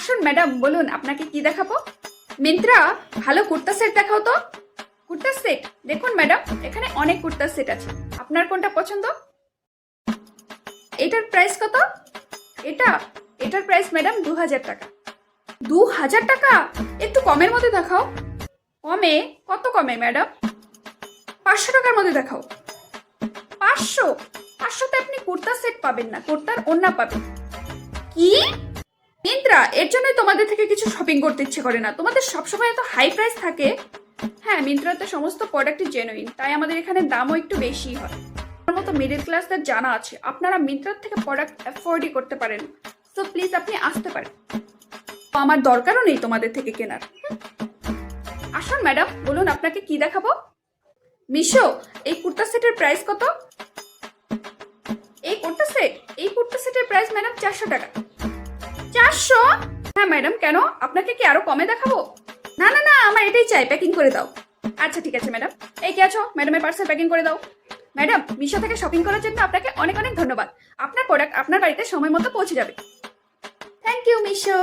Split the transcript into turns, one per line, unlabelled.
আসুন ম্যাডাম, বলুন আপনাকে কি দেখাবো। মিন্ত্রা, ভালো কুর্তা সেট দেখাও তো। কুর্তা সেট দেখুন ম্যাডাম, এখানে অনেক কুর্তা সেট আছে, আপনার কোনটা পছন্দ? এটার প্রাইস কত? এটা এটার প্রাইস ম্যাডাম 2000 টাকা। 2000 টাকা? একটু কমের মধ্যে দেখাও। কমে? কত কমে ম্যাডাম? 500 টাকার মধ্যে দেখাও। 500? 500তে আপনি কুর্তা সেট পাবেন না, কুর্তার ওড়না পাবেন। কি? মিন্ত্রা, এর জন্যই তোমাদের থেকে কিছু শপিং করতে ইচ্ছে করে না, তোমাদের সবসময় এত হাই প্রাইস থাকে। হ্যাঁ, মিন্ত্রাতে সমস্ত প্রোডাক্টই জেনুইন, তাই আমাদের এখানে দামও একটু বেশি হয়। আমার মতো মিডল ক্লাসদের জানা আছে আপনারা মিন্ত্রার থেকে প্রোডাক্ট অ্যাফোর্ডই করতে পারেন, সো প্লিজ আপনি আসতে পারেন। তো আমার দরকারও নেই তোমাদের থেকে কেনার। আসুন ম্যাডাম, বলুন আপনাকে কি দেখাবো। মিশো, এই কুর্তা সেটের প্রাইস কত? এই কুর্তা সেটের প্রাইস ম্যাডাম 400 টাকা। 400? হ্যাঁ ম্যাডাম, কেন আপনাকে কি আরো কমে দেখাবো? না না না, আমার এটাই চাই, প্যাকিং করে দাও। আচ্ছা ঠিক আছে ম্যাডাম, এই কে আছো, ম্যাডামের পার্সেল প্যাকিং করে দাও। ম্যাডাম, মিশো থেকে শপিং করার জন্য আপনাকে অনেক অনেক ধন্যবাদ। আপনার প্রোডাক্ট আপনার বাড়িতে সময় মতো পৌঁছে যাবে। Thank you Meesho.